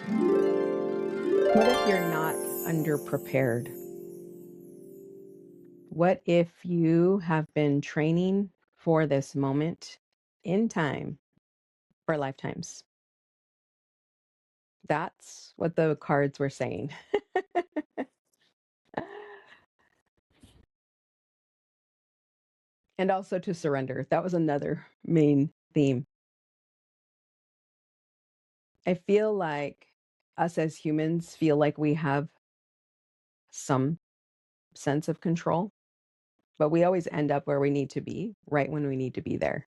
What if you're not underprepared? What if you have been training for this moment in time for lifetimes? That's what the cards were saying. And also to surrender. That was another main theme. I feel like us as humans feel like we have some sense of control, but we always end up where we need to be, right when we need to be there.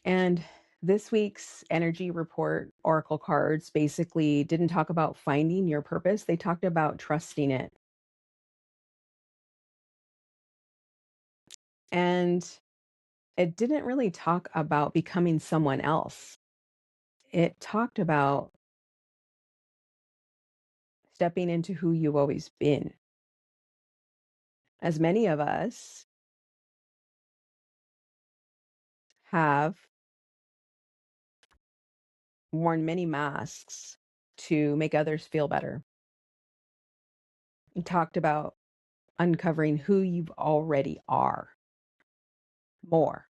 And this week's energy report oracle cards basically didn't talk about finding your purpose, they talked about trusting it. And it didn't really talk about becoming someone else. It talked about stepping into who you've always been. As many of us have worn many masks to make others feel better. It talked about uncovering who you already are more.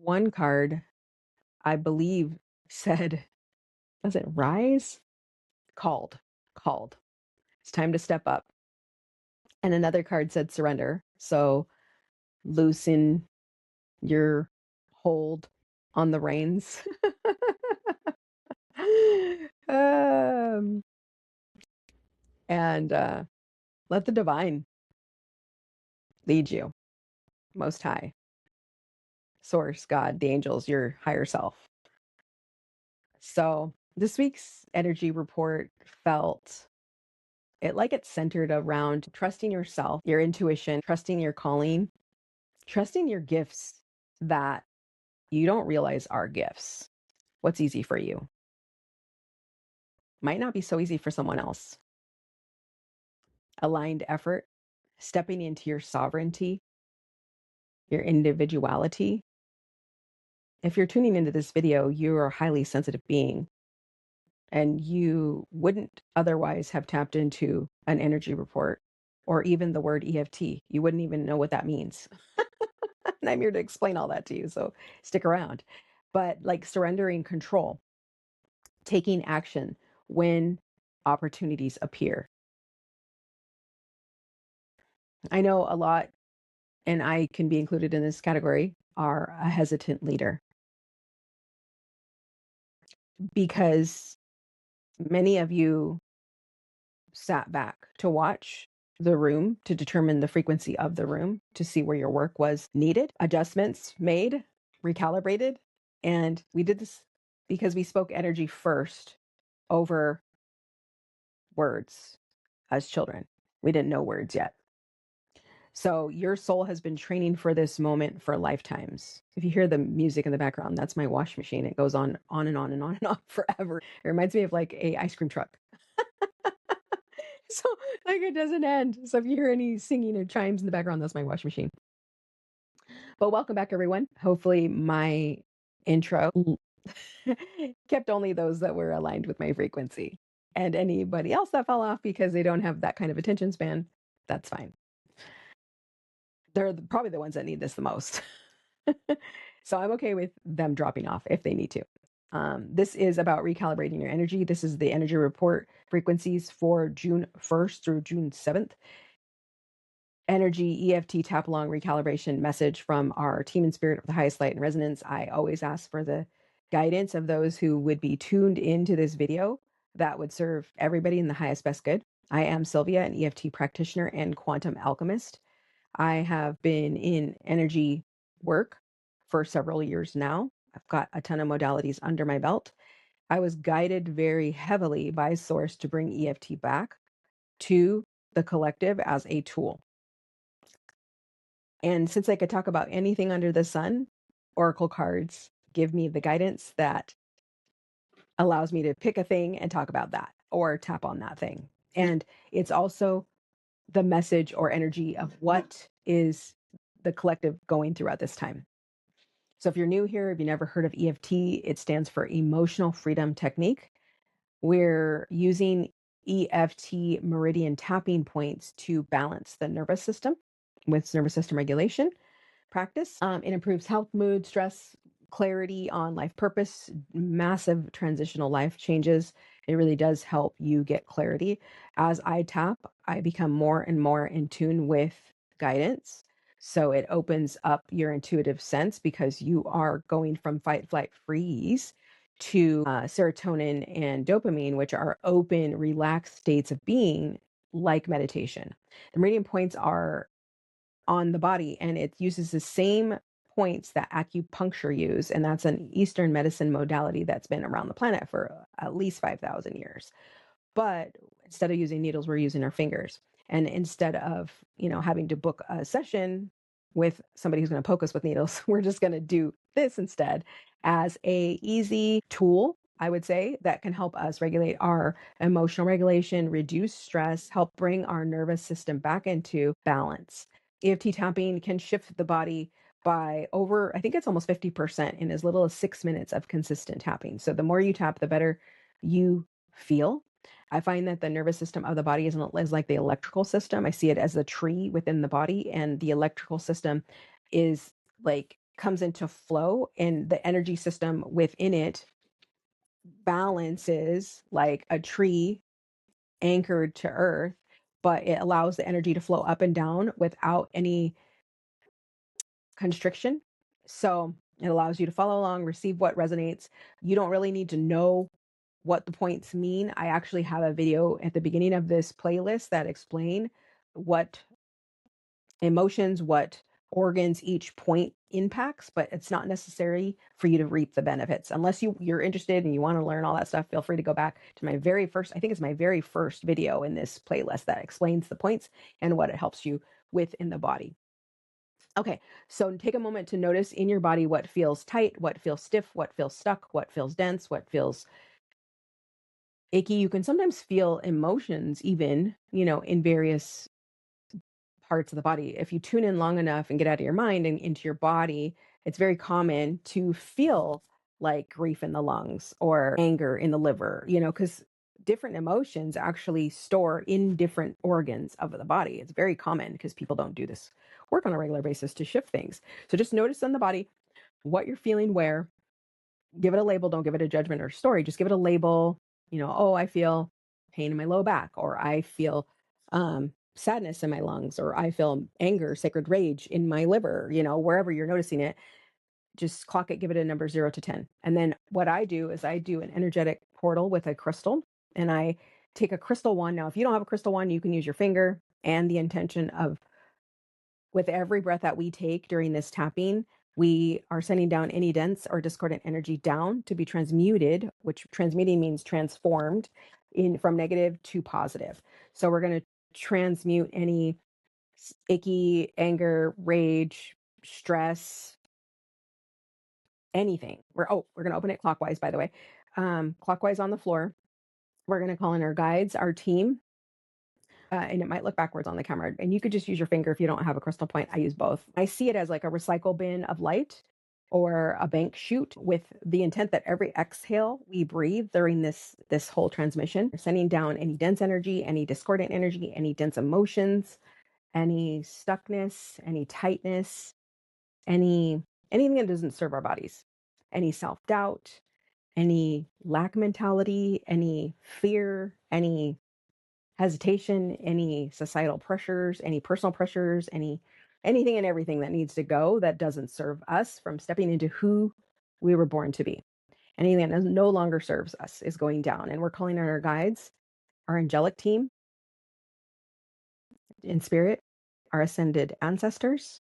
One card, I believe, said, was it rise? Called. It's time to step up. And another card said surrender. So loosen your hold on the reins. And let the divine lead you. Most high. Source, God, the angels, your higher self. So this week's energy report felt it's centered around trusting yourself, your intuition, trusting your calling, trusting your gifts that you don't realize are gifts. What's easy for you might not be so easy for someone else. Aligned effort, stepping into your sovereignty, your individuality. If you're tuning into this video, you're a highly sensitive being and you wouldn't otherwise have tapped into an energy report or even the word EFT. You wouldn't even know what that means. And I'm here to explain all that to you, so stick around. But like surrendering control, taking action when opportunities appear. I know a lot, and I can be included in this category, are a hesitant leader because many of you sat back to watch the room to determine the frequency of the room to see where your work was needed, adjustments made, recalibrated. And we did this because we spoke energy first over words as children. We didn't know words yet. So your soul has been training for this moment for lifetimes. If you hear the music in the background, that's my wash machine. It goes on and on and on and on forever. It reminds me of like a ice cream truck. So like it doesn't end. So if you hear any singing or chimes in the background, that's my wash machine. But welcome back, everyone. Hopefully my intro kept only those that were aligned with my frequency. And anybody else that fell off because they don't have that kind of attention span, that's fine. They're probably the ones that need this the most. So I'm okay with them dropping off if they need to. This is about recalibrating your energy. This is the energy report frequencies for June 1st through June 7th. Energy EFT tap along recalibration message from our team in spirit of the highest light and resonance. I always ask for the guidance of those who would be tuned into this video that would serve everybody in the highest best good. I am Sylvia, an EFT practitioner and quantum alchemist. I have been in energy work for several years now. I've got a ton of modalities under my belt. I was guided very heavily by Source to bring EFT back to the collective as a tool. And since I could talk about anything under the sun, oracle cards give me the guidance that allows me to pick a thing and talk about that or tap on that thing. And it's also the message or energy of what is the collective going through at this time. So if you're new here, if you never heard of EFT, it stands for Emotional Freedom Technique. We're using EFT meridian tapping points to balance the nervous system with nervous system regulation practice. It improves health, mood, stress, clarity on life purpose, massive transitional life changes. It really does help you get clarity. As I tap, I become more and more in tune with guidance. So it opens up your intuitive sense because you are going from fight, flight, freeze to serotonin and dopamine, which are open, relaxed states of being like meditation. The meridian points are on the body, and it uses the same points that acupuncture use, and that's an Eastern medicine modality that's been around the planet for at least 5,000 years. But instead of using needles, we're using our fingers. And instead of, having to book a session with somebody who's going to poke us with needles, we're just going to do this instead as a easy tool, I would say, that can help us regulate our emotional regulation, reduce stress, help bring our nervous system back into balance. EFT tapping can shift the body by over, I think it's almost 50% in as little as 6 minutes of consistent tapping. So the more you tap, the better you feel. I find that the nervous system of the body is like the electrical system. I see it as the tree within the body, and the electrical system is like comes into flow, and the energy system within it balances like a tree anchored to earth, but it allows the energy to flow up and down without any constriction. So it allows you to follow along, receive what resonates. You don't really need to know what the points mean. I actually have a video at the beginning of this playlist that explain what emotions, what organs each point impacts, but it's not necessary for you to reap the benefits. Unless you're interested and you want to learn all that stuff, feel free to go back to my very first, I think it's my very first video in this playlist that explains the points and what it helps you with in the body. Okay, so take a moment to notice in your body what feels tight, what feels stiff, what feels stuck, what feels dense, what feels icky. You can sometimes feel emotions even, in various parts of the body. If you tune in long enough and get out of your mind and into your body, it's very common to feel like grief in the lungs or anger in the liver, because different emotions actually store in different organs of the body. It's very common because people don't do this work on a regular basis to shift things. So just notice in the body what you're feeling where. Give it a label. Don't give it a judgment or story. Just give it a label. Oh, I feel pain in my low back, or I feel sadness in my lungs, or I feel anger, sacred rage in my liver, wherever you're noticing it. Just clock it, give it a number 0 to 10. And then what I do is I do an energetic portal with a crystal, and I take a crystal wand. Now, if you don't have a crystal wand, you can use your finger, and the intention of with every breath that we take during this tapping, we are sending down any dense or discordant energy down to be transmuted, which transmuting means transformed in from negative to positive. So we're going to transmute any icky, anger, rage, stress, anything. We're going to open it clockwise, by the way. Clockwise on the floor. We're going to call in our guides, our team, and it might look backwards on the camera. And you could just use your finger if you don't have a crystal point. I use both. I see it as like a recycle bin of light or a bank chute, with the intent that every exhale we breathe during this whole transmission, we're sending down any dense energy, any discordant energy, any dense emotions, any stuckness, any tightness, anything that doesn't serve our bodies, any self-doubt, any lack mentality, any fear, any hesitation, any societal pressures, any personal pressures, anything and everything that needs to go that doesn't serve us from stepping into who we were born to be. Anything that no longer serves us is going down. And we're calling on our guides, our angelic team in spirit, our ascended ancestors,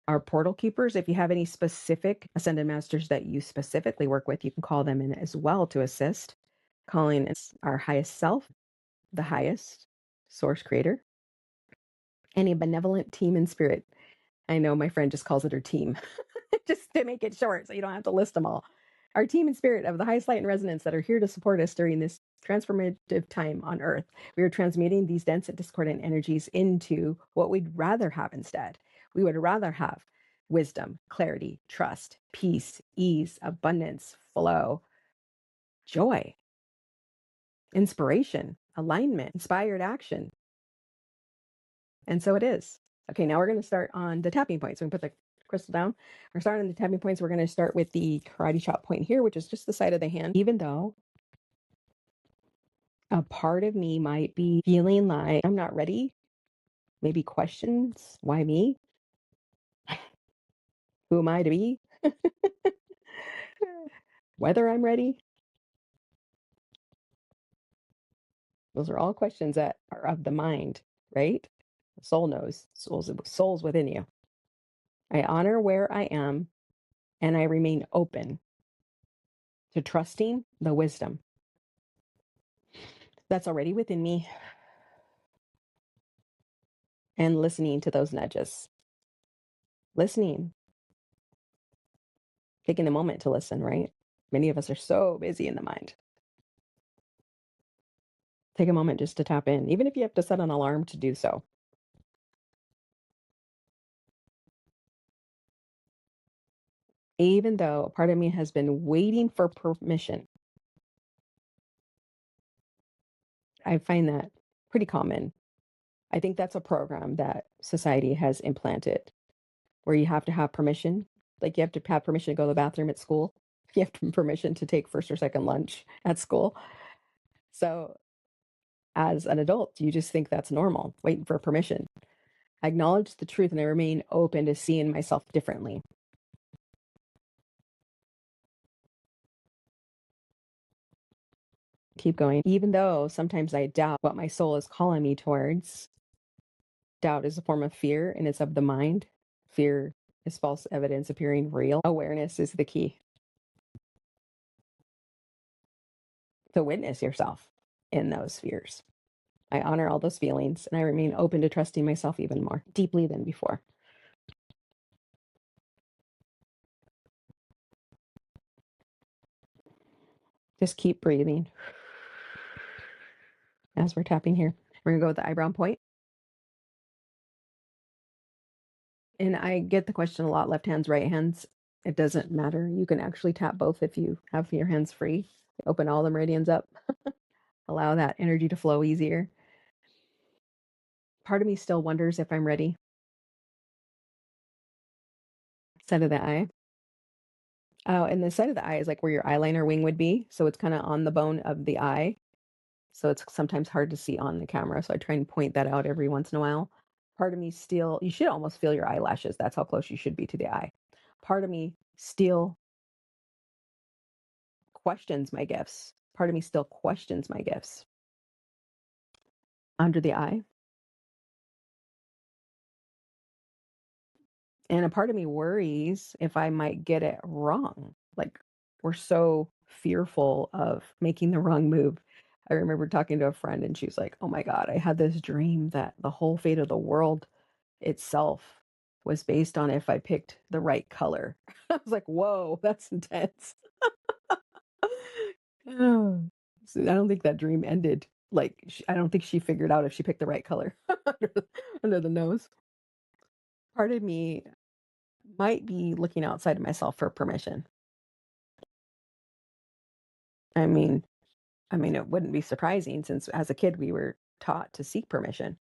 our portal keepers. If you have any specific ascended masters that you specifically work with, you can call them in as well to assist. Calling our highest self, the highest source creator, any benevolent team in spirit. I know my friend just calls it her team, just to make it short so you don't have to list them all. Our team in spirit of the highest light and resonance that are here to support us during this transformative time on earth. We are transmuting these dense and discordant energies into what we'd rather have instead. We would rather have wisdom, clarity, trust, peace, ease, abundance, flow, joy, inspiration, alignment, inspired action. And so it is. Okay, now we're going to start on the tapping points. So we put the crystal down. We're starting on the tapping points. We're going to start with the karate chop point here, which is just the side of the hand. Even though a part of me might be feeling like I'm not ready, maybe questions, why me? Who am I to be? Whether I'm ready? Those are all questions that are of the mind, right? The soul knows. Soul's within you. I honor where I am and I remain open to trusting the wisdom that's already within me and listening to those nudges. Listening. Taking the moment to listen, right? Many of us are so busy in the mind. Take a moment just to tap in, even if you have to set an alarm to do so. Even though a part of me has been waiting for permission, I find that pretty common. I think that's a program that society has implanted where you have to have permission. Like you have to have permission to go to the bathroom at school. You have to permission to take first or second lunch at school. So as an adult, you just think that's normal, waiting for permission. I acknowledge the truth and I remain open to seeing myself differently. Keep going. Even though sometimes I doubt what my soul is calling me towards, doubt is a form of fear and it's of the mind. Fear is false evidence appearing real. Awareness is the key to witness yourself in those fears. I honor all those feelings and I remain open to trusting myself even more deeply than before. Just keep breathing as we're tapping here. We're going to go with the eyebrow point. And I get the question a lot, left hands, right hands. It doesn't matter. You can actually tap both if you have your hands free. Open all the meridians up. Allow that energy to flow easier. Part of me still wonders if I'm ready. Side of the eye. Oh, and the side of the eye is like where your eyeliner wing would be. So it's kind of on the bone of the eye. So it's sometimes hard to see on the camera. So I try and point that out every once in a while. Part of me still, you should almost feel your eyelashes. That's how close you should be to the eye. Part of me still questions my gifts. Part of me still questions my gifts. Under the eye. And a part of me worries if I might get it wrong. Like we're so fearful of making the wrong move. I remember talking to a friend and she was like, "Oh my God, I had this dream that the whole fate of the world itself was based on if I picked the right color." I was like, "Whoa, that's intense." Oh. So I don't think that dream ended. Like, I don't think she figured out if she picked the right color under the nose. Part of me might be looking outside of myself for permission. I mean, it wouldn't be surprising since as a kid we were taught to seek permission.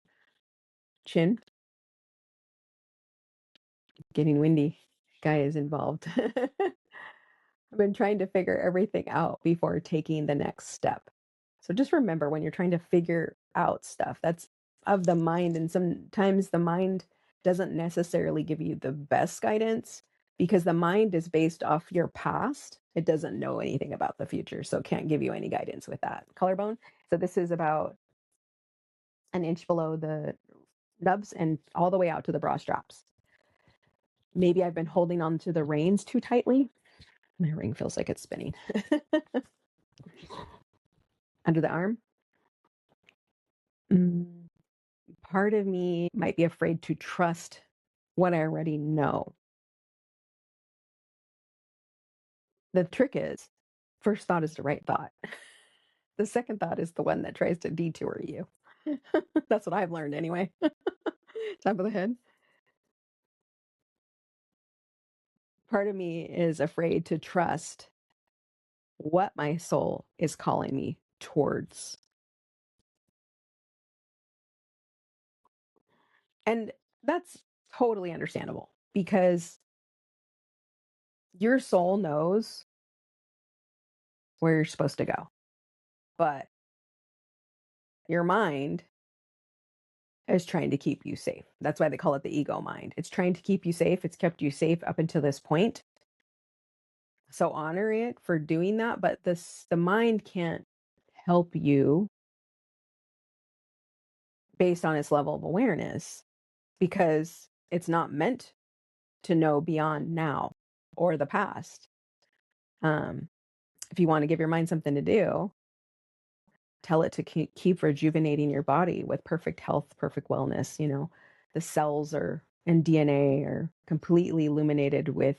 Chin, getting windy. Guy is involved. I've been trying to figure everything out before taking the next step. So just remember when you're trying to figure out stuff, that's of the mind. And sometimes the mind doesn't necessarily give you the best guidance because the mind is based off your past. It doesn't know anything about the future. So it can't give you any guidance with that. Collarbone. So this is about an inch below the nubs and all the way out to the bra straps. Maybe I've been holding on to the reins too tightly. My ring feels like it's spinning. Under the arm. Part of me might be afraid to trust what I already know. The trick is, first thought is the right thought. The second thought is the one that tries to detour you. That's what I've learned anyway. Top of the head. Part of me is afraid to trust what my soul is calling me towards. And that's totally understandable because your soul knows where you're supposed to go. But your mind is trying to keep you safe. That's why they call it the ego mind. It's trying to keep you safe. It's kept you safe up until this point. So honor it for doing that, but the mind can't help you based on its level of awareness because it's not meant to know beyond now or the past. Um, if you want to give your mind something to do, tell it to keep rejuvenating your body with perfect health, perfect wellness. The cells are and DNA are completely illuminated with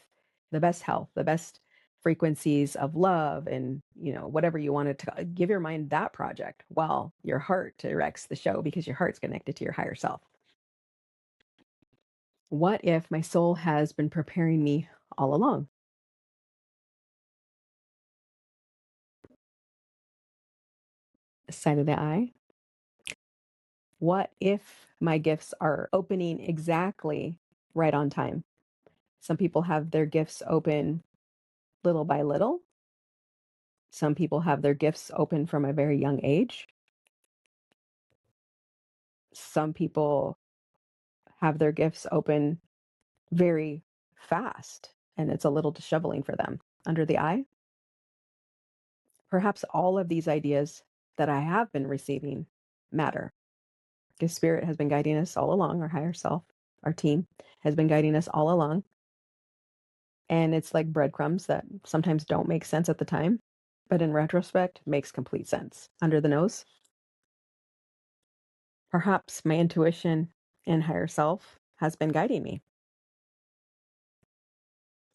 the best health, the best frequencies of love, and whatever you wanted to give your mind that project while your heart directs the show because your heart's connected to your higher self. What if my soul has been preparing me all along? Side of the eye. What if my gifts are opening exactly right on time? Some people have their gifts open little by little. Some people have their gifts open from a very young age. Some people have their gifts open very fast and it's a little disheveling for them. Under the eye, perhaps all of these ideas that I have been receiving matter because spirit has been guiding us all along, our higher self, our team has been guiding us all along. And it's like breadcrumbs that sometimes don't make sense at the time, but in retrospect makes complete sense. Under the nose, perhaps my intuition and higher self has been guiding me.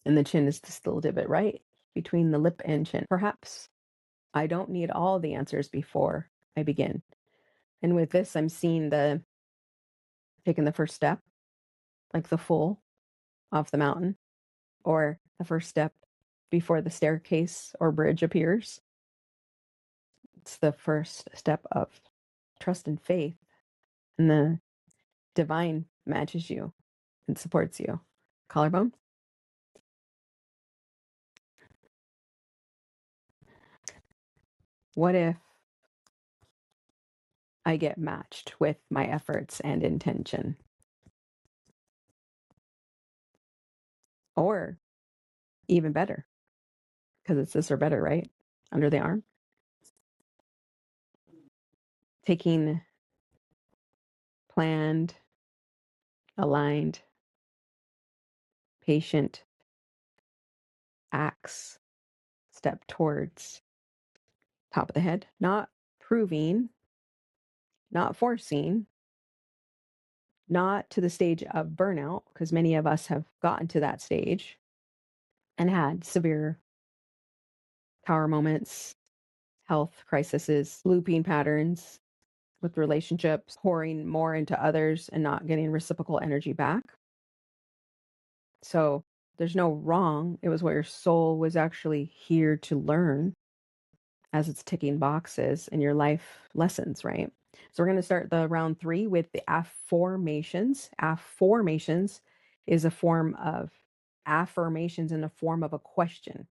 And the chin is just a little divot right between the lip and chin. Perhaps I don't need all the answers before I begin. And with this, I'm seeing taking the first step, like the foal off the mountain, or the first step before the staircase or bridge appears. It's the first step of trust and faith, and the divine matches you and supports you. Collarbone. What if I get matched with my efforts and intention? Or even better, because it's this or better, right? Under the arm. Taking planned, aligned, patient acts, step towards top of the head, not proving, not forcing, not to the stage of burnout, because many of us have gotten to that stage and had severe power moments, health crises, looping patterns with relationships, pouring more into others and not getting reciprocal energy back. So there's no wrong. It was what your soul was actually here to learn as it's ticking boxes in your life lessons, right? So we're going to start the round 3 with the afformations. Afformations is a form of affirmations in the form of a question.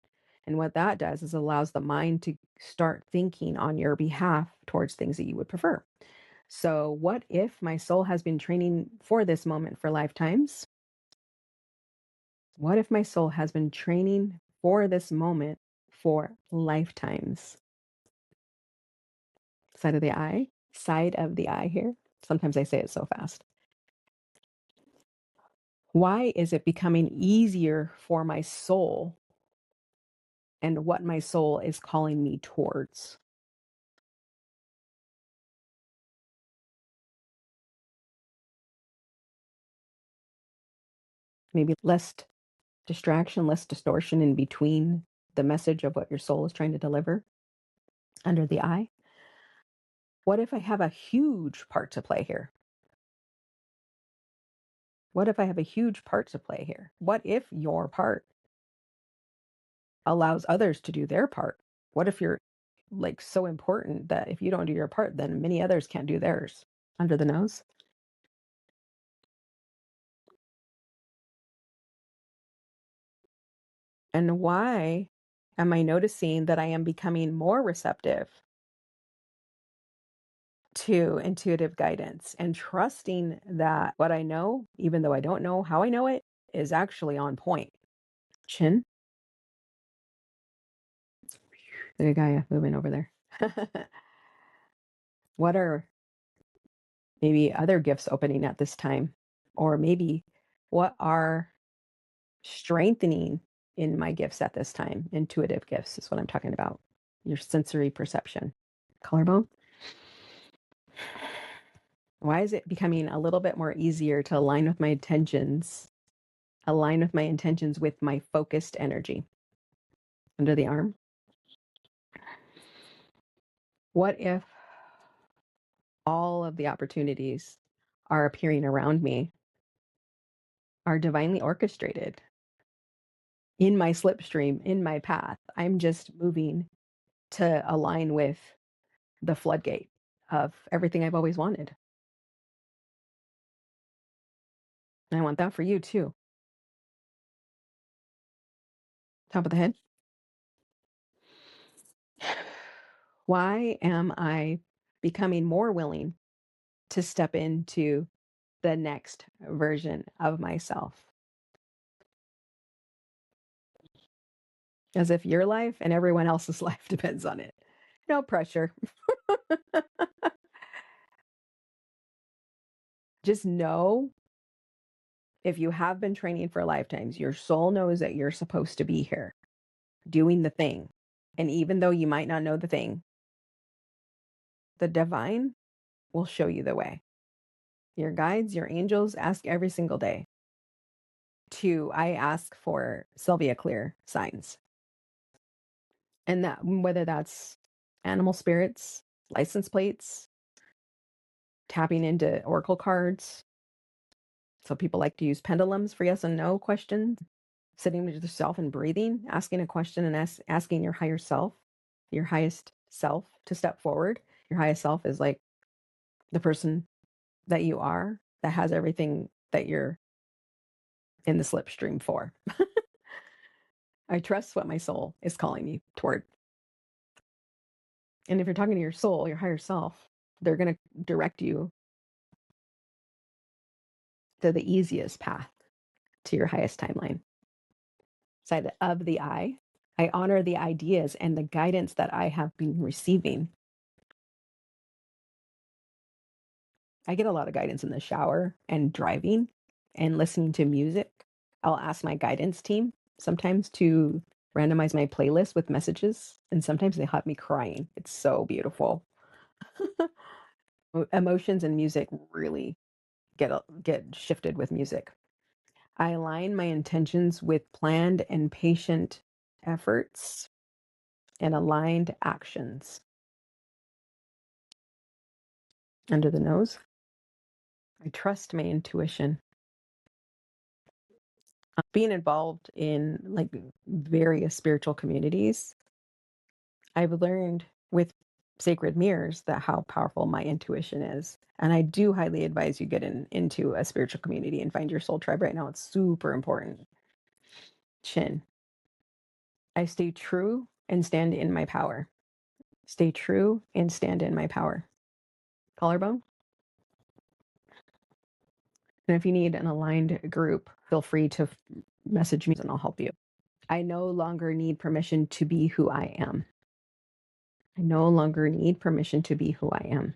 And what that does is allows the mind to start thinking on your behalf towards things that you would prefer. So what if my soul has been training for this moment for lifetimes? What if my soul has been training for this moment for lifetimes? Side of the eye, side of the eye here. Sometimes I say it so fast. Why is it becoming easier for my soul and what my soul is calling me towards? Maybe less distraction, less distortion in between the message of what your soul is trying to deliver under the eye. What if I have a huge part to play here? What if I have a huge part to play here? What if your part allows others to do their part? What if you're like so important that if you don't do your part, then many others can't do theirs? Under the nose. And why am I noticing that I am becoming more receptive to intuitive guidance and trusting that what I know, even though I don't know how I know it, is actually on point? Chin. The guy moving over there. What are maybe other gifts opening at this time? Or maybe what are strengthening in my gifts at this time? Intuitive gifts is what I'm talking about. Your sensory perception. Collarbone. Why is it becoming a little bit more easier to align with my intentions with my focused energy? Under the arm. What if all of the opportunities are appearing around me are divinely orchestrated in my slipstream, in my path? I'm just moving to align with the floodgate of everything I've always wanted. And I want that for you too. Top of the head. Why am I becoming more willing to step into the next version of myself? As if your life and everyone else's life depends on it. No pressure. Just know, if you have been training for lifetimes, your soul knows that you're supposed to be here doing the thing. And even though you might not know the thing, the divine will show you the way. Your guides, your angels ask every single day. I ask for Sylvia clear signs. And that, whether that's animal spirits, license plates, tapping into oracle cards. So people like to use pendulums for yes and no questions. Sitting with yourself and breathing, asking a question and asking your higher self, your highest self, to step forward. Your highest self is like the person that you are, that has everything that you're in the slipstream for. I trust what my soul is calling me toward. And if you're talking to your soul, your higher self, they're going to direct you to the easiest path to your highest timeline. Side of the I honor the ideas and the guidance that I have been receiving. I get a lot of guidance in the shower and driving and listening to music. I'll ask my guidance team sometimes to randomize my playlist with messages, and sometimes they have me crying. It's so beautiful. Emotions and music really get shifted with music. I align my intentions with planned and patient efforts and aligned actions. Under the nose. I trust my intuition. Being involved in like various spiritual communities, I've learned with sacred mirrors that how powerful my intuition is. And I do highly advise you get into a spiritual community and find your soul tribe right now. It's super important. Chin. I stay true and stand in my power. Stay true and stand in my power. Collarbone. And if you need an aligned group, feel free to message me and I'll help you. I no longer need permission to be who I am. I no longer need permission to be who I am.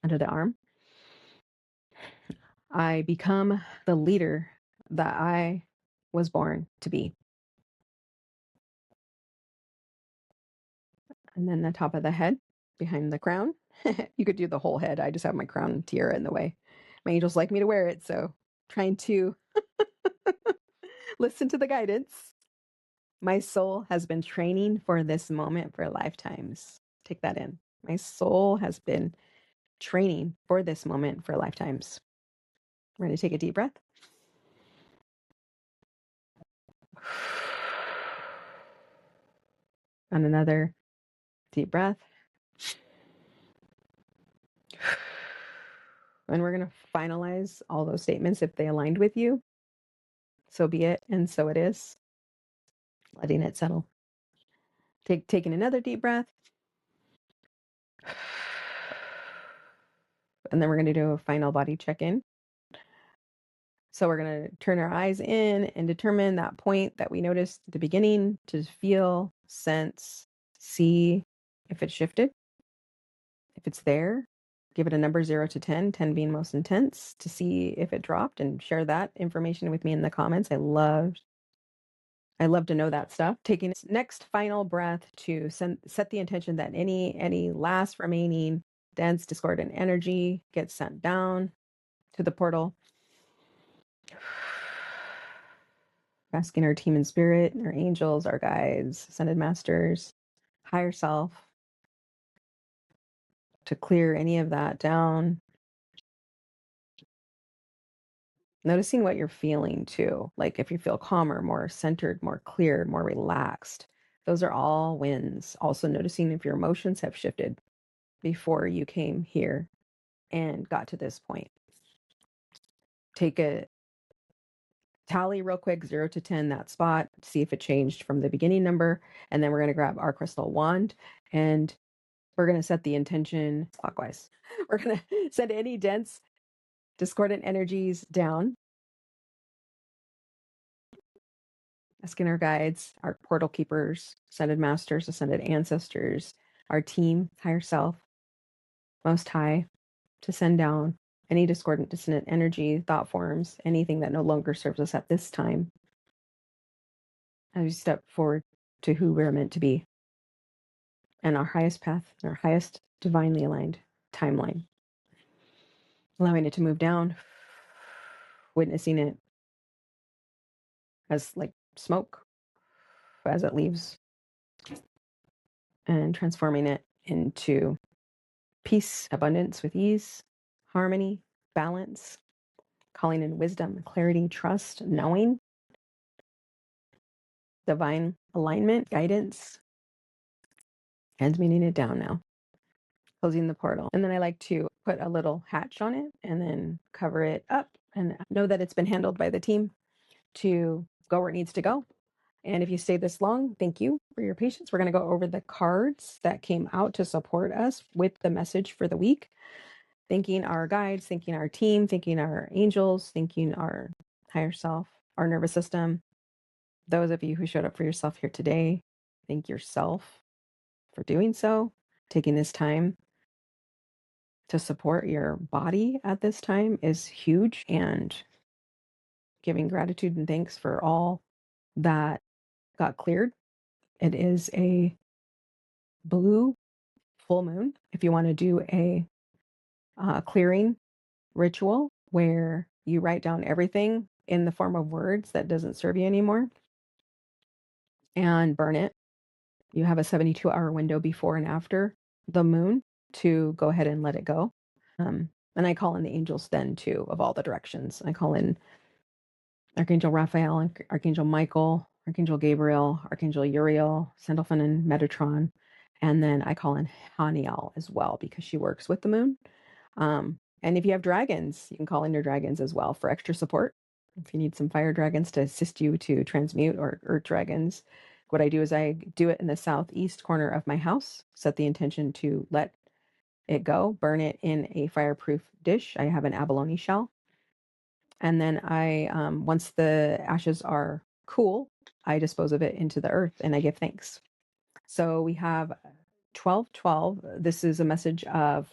Under the arm. I become the leader that I was born to be. And then the top of the head, behind the crown. You could do the whole head. I just have my crown tiara in the way. My angels like me to wear it, so trying to listen to the guidance. My soul has been training for this moment for lifetimes. Take that in. My soul has been training for this moment for lifetimes. Ready to take a deep breath? And another deep breath. And we're going to finalize all those statements if they aligned with you. So be it, and so it is. Letting it settle. Taking another deep breath. And then we're going to do a final body check-in. So we're going to turn our eyes in and determine that point that we noticed at the beginning to feel, sense, see if it shifted. If it's there, give it a number 0 to 10, 10 being most intense, to see if it dropped, and share that information with me in the comments. I love to know that stuff. Taking this next final breath to set the intention that any last remaining dense discordant energy gets sent down to the portal. Asking our team in spirit, our angels, our guides, ascended masters, higher self, to clear any of that down. Noticing what you're feeling too. Like if you feel calmer, more centered, more clear, more relaxed. Those are all wins. Also noticing if your emotions have shifted before you came here and got to this point. Take a tally real quick, 0 to 10, that spot, see if it changed from the beginning number. And then we're going to grab our crystal wand and we're going to set the intention clockwise. We're going to send any dense discordant energies down. Asking our guides, our portal keepers, ascended masters, ascended ancestors, our team, higher self, most high, to send down any discordant, dissonant energy, thought forms, anything that no longer serves us at this time, as we step forward to who we're meant to be and our highest path, our highest divinely aligned timeline. Allowing it to move down, witnessing it as like smoke as it leaves, and transforming it into peace, abundance with ease, harmony, balance, calling in wisdom, clarity, trust, knowing, divine alignment, guidance, and meaning it down now. Closing the portal. And then I like to put a little hatch on it and then cover it up and know that it's been handled by the team to go where it needs to go. And if you stay this long, thank you for your patience. We're going to go over the cards that came out to support us with the message for the week. Thanking our guides, thanking our team, thanking our angels, thanking our higher self, our nervous system. Those of you who showed up for yourself here today, thank yourself for doing so, taking this time to support your body at this time is huge, and giving gratitude and thanks for all that got cleared. It is a blue full moon. If you want to do a clearing ritual where you write down everything in the form of words that doesn't serve you anymore and burn it, you have a 72-hour window before and after the moon to go ahead and let it go. And I call in the angels then too, of all the directions. I call in Archangel Raphael, Archangel Michael, Archangel Gabriel, Archangel Uriel, Sandalphon, and Metatron. And then I call in Haniel as well because she works with the moon. And if you have dragons, you can call in your dragons as well for extra support. If you need some fire dragons to assist you to transmute, or earth dragons, what I do is I do it in the southeast corner of my house, set the intention to let it go, burn it in a fireproof dish. I have an abalone shell. And then once the ashes are cool, I dispose of it into the earth and I give thanks. So we have 1212. This is a message of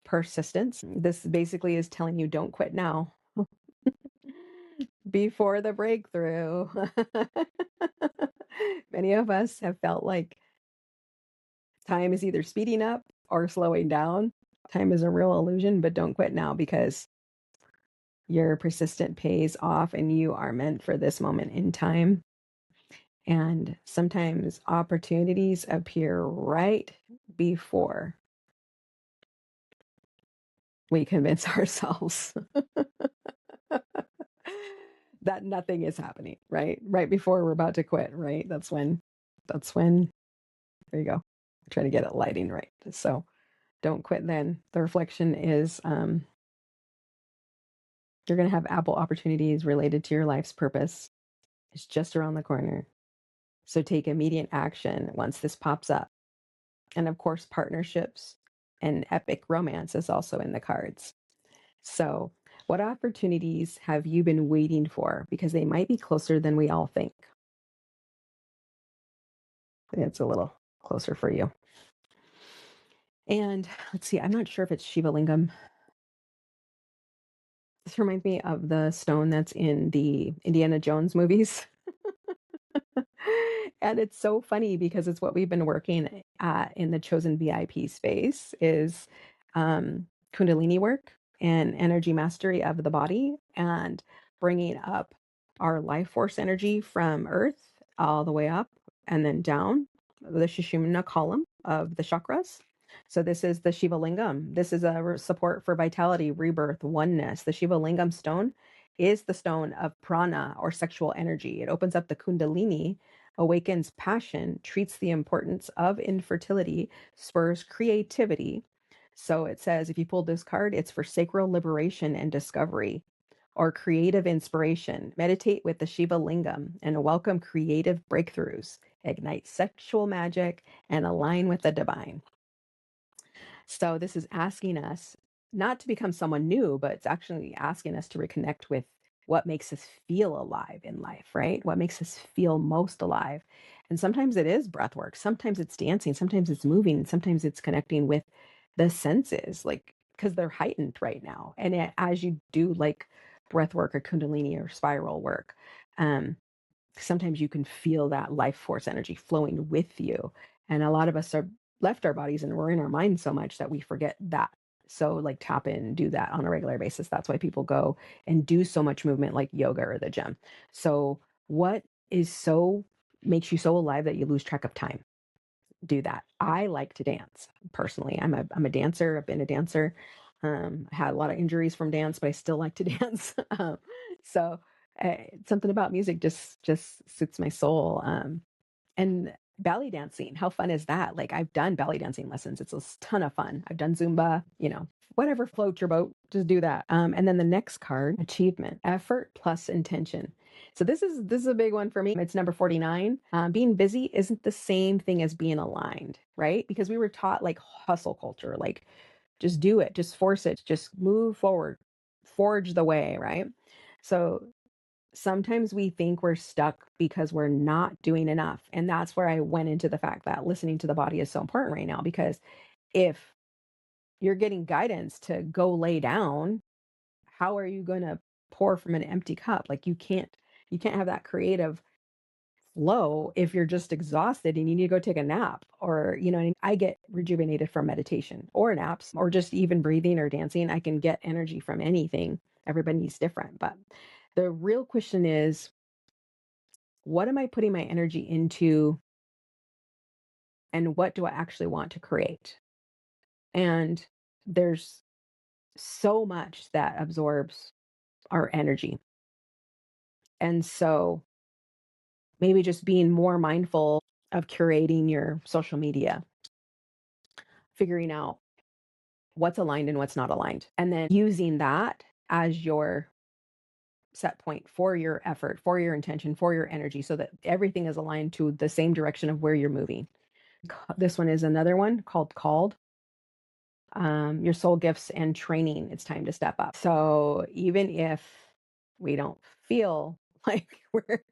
persistence. This basically is telling you don't quit now. Before the breakthrough. Many of us have felt like time is either speeding up or slowing down. Time is a real illusion, but don't quit now because your persistent pays off and you are meant for this moment in time. And sometimes opportunities appear right before we convince ourselves that nothing is happening, right? Right before we're about to quit, right? That's when There you go. I'm trying to get it lighting right. So don't quit then. The reflection is you're going to have ample opportunities related to your life's purpose. It's just around the corner. So take immediate action once this pops up. And of course, partnerships and epic romance is also in the cards. So, what opportunities have you been waiting for? Because they might be closer than we all think. It's a little closer for you. And let's see, I'm not sure if it's Shiva Lingam. This reminds me of the stone that's in the Indiana Jones movies. And it's so funny because it's what we've been working at in the chosen VIP space is Kundalini work and energy mastery of the body and bringing up our life force energy from earth all the way up and then down the Sushumna column of the chakras. So this is the Shiva Lingam. This is a support for vitality, rebirth, oneness. The Shiva Lingam stone is the stone of prana or sexual energy. It opens up the Kundalini, awakens passion, treats the importance of infertility, spurs creativity. So it says if you pulled this card, it's for sacral liberation and discovery or creative inspiration. Meditate with the Shiva Lingam and welcome creative breakthroughs, ignite sexual magic, and align with the divine. So this is asking us not to become someone new, but it's actually asking us to reconnect with what makes us feel alive in life, right? What makes us feel most alive. And sometimes it is breath work, sometimes it's dancing, sometimes it's moving, sometimes it's connecting with the senses, like because they're heightened right now. And as you do like breath work or kundalini or spiral work, sometimes you can feel that life force energy flowing with you. And a lot of us are left our bodies and we're in our mind so much that we forget that. So like tap in, do that on a regular basis. That's why people go and do so much movement like yoga or the gym. So what is so makes you so alive that you lose track of time? Do that. I like to dance personally. I'm a dancer. I've been a dancer. I had a lot of injuries from dance, but I still like to dance. So something about music just suits my soul. And belly dancing, how fun is that? Like I've done belly dancing lessons. It's a ton of fun. I've done Zumba, whatever floats your boat, just do that. And then the next card, achievement, effort plus intention. So this is a big one for me. It's number 49. Being busy isn't the same thing as being aligned, right? Because we were taught like hustle culture, like just do it, just force it, just move forward, forge the way, right? So sometimes we think we're stuck because we're not doing enough. And that's where I went into the fact that listening to the body is so important right now, because if you're getting guidance to go lay down, how are you going to pour from an empty cup? Like you can't have that creative flow if you're just exhausted and you need to go take a nap or I get rejuvenated from meditation or naps or just even breathing or dancing. I can get energy from anything. Everybody's different, but the real question is, what am I putting my energy into and what do I actually want to create? And there's so much that absorbs our energy. And so maybe just being more mindful of curating your social media, figuring out what's aligned and what's not aligned, and then using that as your set point for your effort, for your intention, for your energy, so that everything is aligned to the same direction of where you're moving. This one is another one called your soul gifts and training. It's time to step up. So even if we don't feel like we're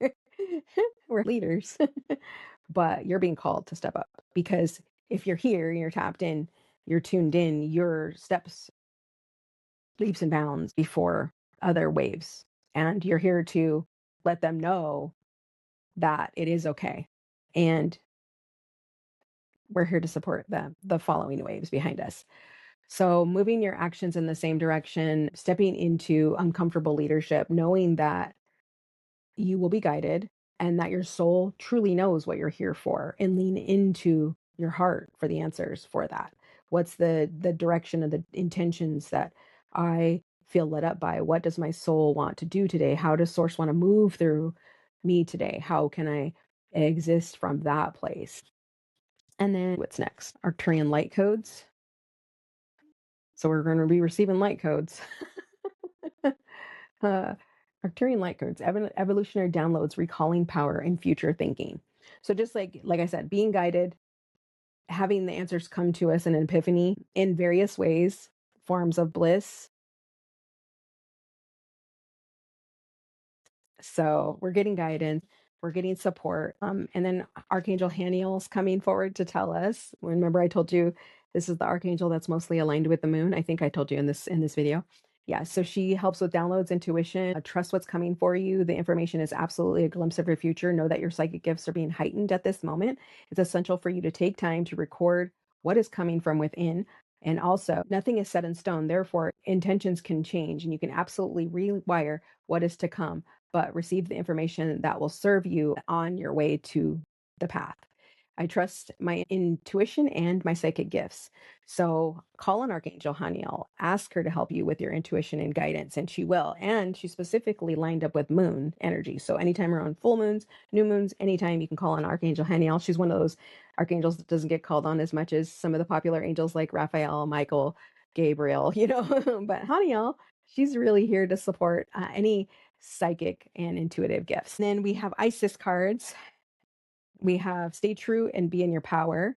leaders, but you're being called to step up, because if you're here and you're tapped in, you're tuned in, your steps leaps and bounds before other waves, and you're here to let them know that it is okay. And we're here to support the following waves behind us. So moving your actions in the same direction, stepping into uncomfortable leadership, knowing that you will be guided and that your soul truly knows what you're here for, and lean into your heart for the answers for that. What's the direction of the intentions that I feel led up by? What does my soul want to do today? How does source want to move through me today? How can I exist from that place? And then what's next? Arcturian light codes. So we're going to be receiving light codes. Arcturian light codes, evolutionary downloads, recalling power and future thinking. So just like I said, being guided, having the answers come to us in an epiphany in various ways, forms of bliss. So we're getting guidance, we're getting support. And then Archangel Haniel's coming forward to tell us. Remember, I told you this is the archangel that's mostly aligned with the moon. I think I told you in this video. Yeah, so she helps with downloads, intuition, trust what's coming for you. The information is absolutely a glimpse of your future. Know that your psychic gifts are being heightened at this moment. It's essential for you to take time to record what is coming from within. And also, nothing is set in stone. Therefore, intentions can change and you can absolutely rewire what is to come, but receive the information that will serve you on your way to the path. I trust my intuition and my psychic gifts. So call on Archangel Haniel, ask her to help you with your intuition and guidance, and she will. And she specifically lined up with moon energy. So anytime around full moons, new moons, anytime you can call on Archangel Haniel. She's one of those archangels that doesn't get called on as much as some of the popular angels like Raphael, Michael, Gabriel, but Haniel, she's really here to support any psychic and intuitive gifts. And then we have Isis cards. We have stay true and be in your power,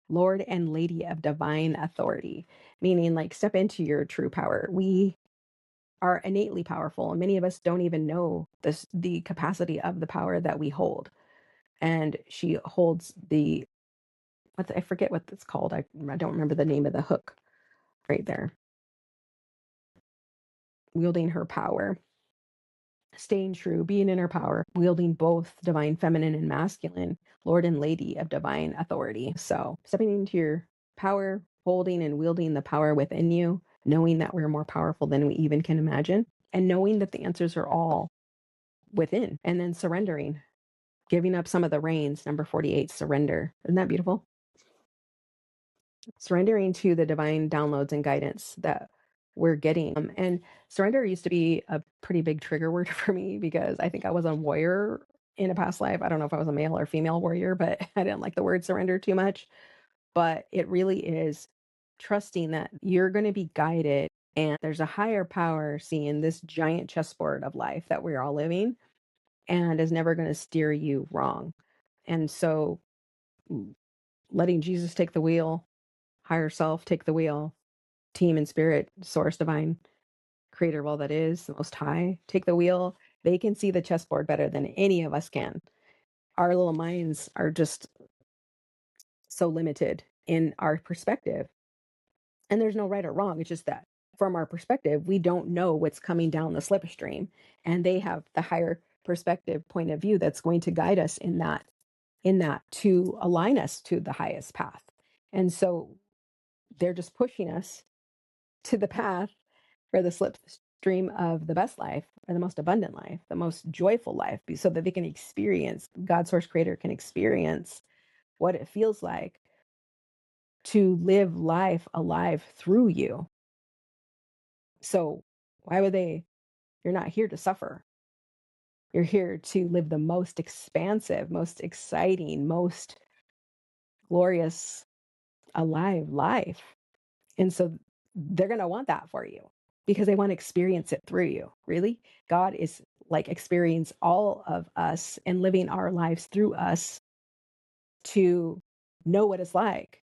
Lord and Lady of divine authority, meaning like step into your true power. We are innately powerful, and many of us don't even know the capacity of the power that we hold. And she holds I forget what it's called. I don't remember the name of the hook right there. Wielding her power, staying true, being in her power, wielding both divine feminine and masculine, Lord and Lady of divine authority. So stepping into your power, holding and wielding the power within you, knowing that we're more powerful than we even can imagine, and knowing that the answers are all within, and then surrendering, giving up some of the reins. Number 48, surrender. Isn't that beautiful? Surrendering to the divine downloads and guidance that we're getting. And surrender used to be a pretty big trigger word for me because I think I was a warrior in a past life. I don't know if I was a male or female warrior, but I didn't like the word surrender too much. But it really is trusting that you're going to be guided and there's a higher power seeing this giant chessboard of life that we're all living and is never going to steer you wrong. And so letting Jesus take the wheel, higher self take the wheel, team and spirit, source divine, creator of all that is, the most high, take the wheel. They can see the chessboard better than any of us can. Our little minds are just so limited in our perspective. And there's no right or wrong. It's just that from our perspective, we don't know what's coming down the slipstream. And they have the higher perspective point of view that's going to guide us in that to align us to the highest path. And so they're just pushing us to the path or the slipstream of the best life or the most abundant life, the most joyful life, so that they can experience, God source creator can experience what it feels like to live life alive through you. So why would you're not here to suffer. You're here to live the most expansive, most exciting, most glorious, alive life. And so they're going to want that for you because they want to experience it through you. Really? God is like experience all of us and living our lives through us to know what it's like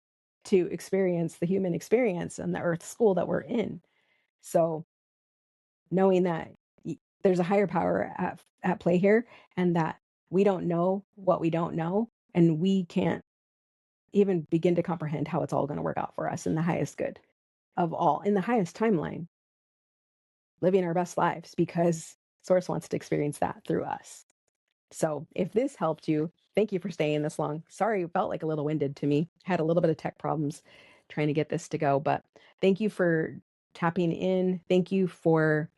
to experience the human experience and the earth school that we're in. So knowing that there's a higher power at play here and that we don't know what we don't know and we can't even begin to comprehend how it's all going to work out for us in the highest good of all, in the highest timeline, living our best lives because source wants to experience that through us. So if this helped you, thank you for staying this long. Sorry, it felt like a little winded to me. Had a little bit of tech problems trying to get this to go, but thank you for tapping in. Thank you for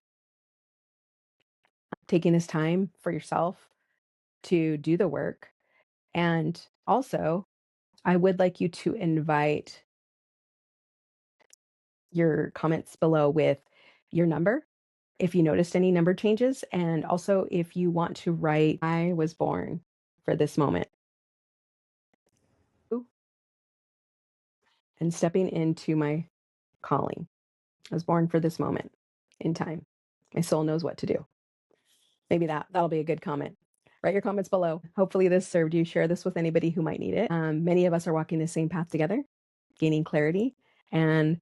taking this time for yourself to do the work. And also, I would like you to invite your comments below with your number if you noticed any number changes. And also, if you want to write, I was born for this moment. and stepping into my calling. I was born for this moment in time. My soul knows what to do. Maybe that'll be a good comment. Write your comments below. Hopefully this served you. Share this with anybody who might need it. Many of us are walking the same path together, gaining clarity, and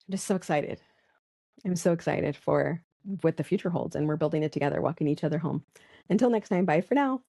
I'm just so excited. I'm so excited for what the future holds, and we're building it together, walking each other home. Until next time, bye for now.